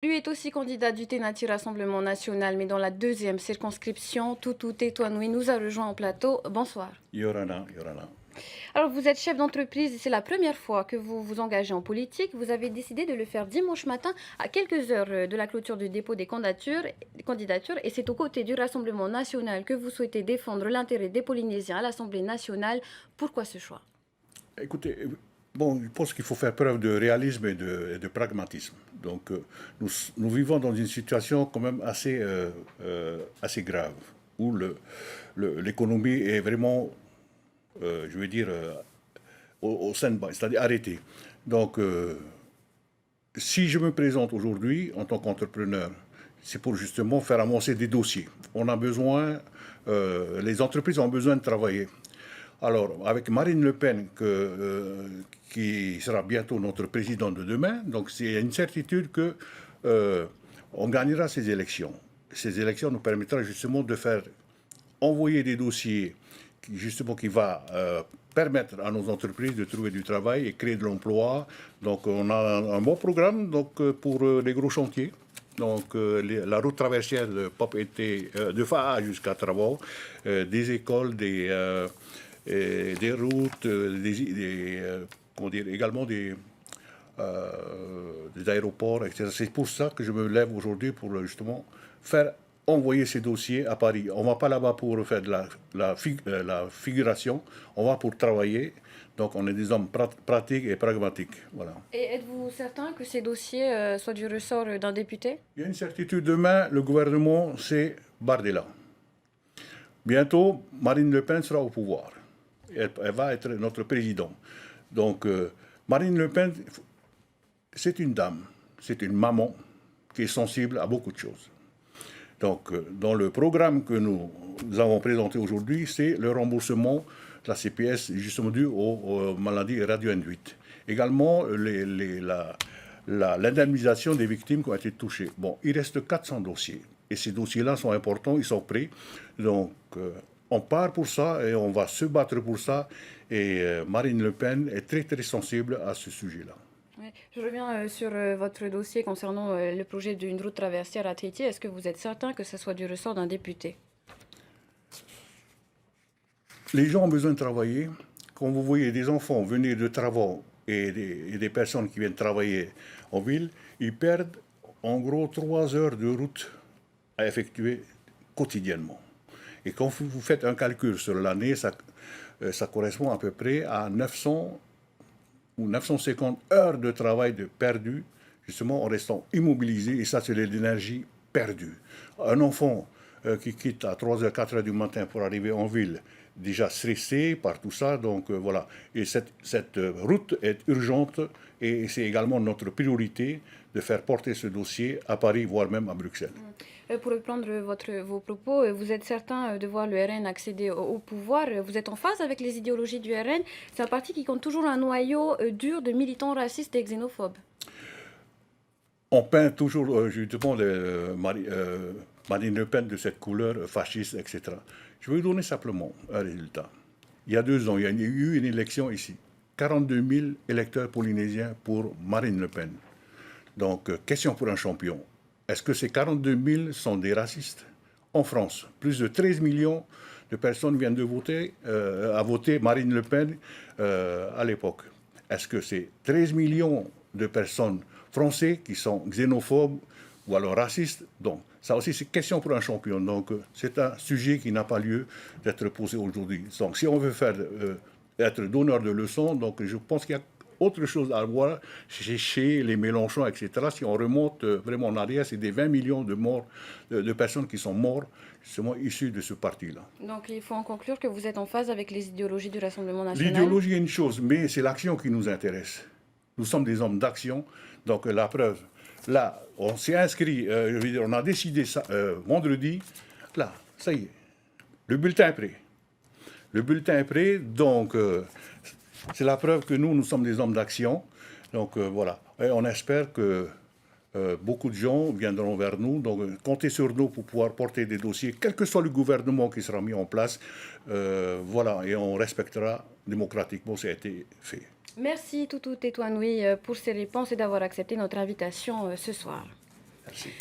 Lui est aussi candidat du Ténati Rassemblement National, mais dans la deuxième circonscription, Toutou Tétouanoui nous a rejoint en plateau. Bonsoir. Yorana, Yorana. Alors, vous êtes chef d'entreprise et c'est la première fois que vous vous engagez en politique. Vous avez décidé de le faire dimanche matin à quelques heures de la clôture du dépôt des candidatures et c'est aux côtés du Rassemblement National que vous souhaitez défendre l'intérêt des Polynésiens à l'Assemblée nationale. Pourquoi ce choix? Écoutez, bon, je pense qu'il faut faire preuve de réalisme et de pragmatisme. Donc, nous vivons dans une situation quand même assez grave, où l'économie est vraiment, je veux dire, au stand-by, c'est-à-dire arrêtée. Donc, si je me présente aujourd'hui en tant qu'entrepreneur, c'est pour justement faire avancer des dossiers. On a besoin, les entreprises ont besoin de travailler. Alors, avec Marine Le Pen, qui sera bientôt notre président de demain, donc c'est une certitude que on gagnera ces élections. Ces élections nous permettront justement de faire envoyer des dossiers qui va permettre à nos entreprises de trouver du travail et créer de l'emploi. Donc on a un bon programme pour les gros chantiers. Donc la route traversière de Pop était de Faa jusqu'à Travaux, des écoles, des routes, également des aéroports, etc. C'est pour ça que je me lève aujourd'hui pour justement faire envoyer ces dossiers à Paris. On ne va pas là-bas pour faire de la figuration, on va pour travailler. Donc on est des hommes pratiques et pragmatiques. Voilà. Et êtes-vous certain que ces dossiers soient du ressort d'un député? Il y a une certitude, demain, le gouvernement, c'est Bardella. Bientôt, Marine Le Pen sera au pouvoir. Elle va être notre président. Donc, Marine Le Pen, c'est une dame, c'est une maman qui est sensible à beaucoup de choses. Donc, dans le programme que nous avons présenté aujourd'hui, c'est le remboursement de la CPS justement dû aux maladies radio-induites. Également, l'indemnisation des victimes qui ont été touchées. Bon, il reste 400 dossiers. Et ces dossiers-là sont importants, ils sont prêts. Donc, on part pour ça et on va se battre pour ça. Et Marine Le Pen est très, très sensible à ce sujet-là. Ouais. Je reviens sur votre dossier concernant le projet d'une route traversière à Tahiti. Est-ce que vous êtes certain que ce soit du ressort d'un député? Les gens ont besoin de travailler. Quand vous voyez des enfants venir de travaux et des personnes qui viennent travailler en ville, ils perdent en gros 3 heures de route à effectuer quotidiennement. Et quand vous faites un calcul sur l'année, ça correspond à peu près à 900 ou 950 heures de travail de perdu, justement en restant immobilisé, et ça c'est de l'énergie perdue. Un enfant qui quitte à 3 h 4 h du matin pour arriver en ville, déjà stressé par tout ça, donc voilà. Et cette route est urgente et c'est également notre priorité de faire porter ce dossier à Paris, voire même à Bruxelles. Pour reprendre vos propos, vous êtes certain de voir le RN accéder au pouvoir. Vous êtes en phase avec les idéologies du RN. C'est un parti qui compte toujours un noyau dur de militants racistes et xénophobes. On peint toujours justement Marine Le Pen de cette couleur fasciste, etc. Je vais vous donner simplement un résultat. Il y a 2 ans, il y a eu une élection ici. 42 000 électeurs polynésiens pour Marine Le Pen. Donc, question pour un champion. Est-ce que ces 42 000 sont des racistes? En France, plus de 13 millions de personnes viennent de voter, à voter Marine Le Pen à l'époque. Est-ce que c'est 13 millions de personnes français qui sont xénophobes ou alors racistes? Donc, ça aussi, c'est question pour un champion. Donc, c'est un sujet qui n'a pas lieu d'être posé aujourd'hui. Donc, si on veut être donneur de leçons, donc je pense qu'il y a autre chose à voir chez les Mélenchon, etc. Si on remonte vraiment en arrière, c'est des 20 millions de morts, de personnes qui sont mortes, justement issues de ce parti-là. Donc il faut en conclure que vous êtes en phase avec les idéologies du Rassemblement national. L'idéologie est une chose, mais c'est l'action qui nous intéresse. Nous sommes des hommes d'action, donc la preuve. Là, on s'est inscrit, je veux dire, on a décidé ça vendredi. Là, ça y est, le bulletin est prêt. Le bulletin est prêt, donc c'est la preuve que nous sommes des hommes d'action. Donc voilà, et on espère que beaucoup de gens viendront vers nous. Donc comptez sur nous pour pouvoir porter des dossiers, quel que soit le gouvernement qui sera mis en place. Voilà, et on respectera démocratiquement ce qui a été fait. Merci Toutou Tétouanoui pour ces réponses et d'avoir accepté notre invitation ce soir. Merci.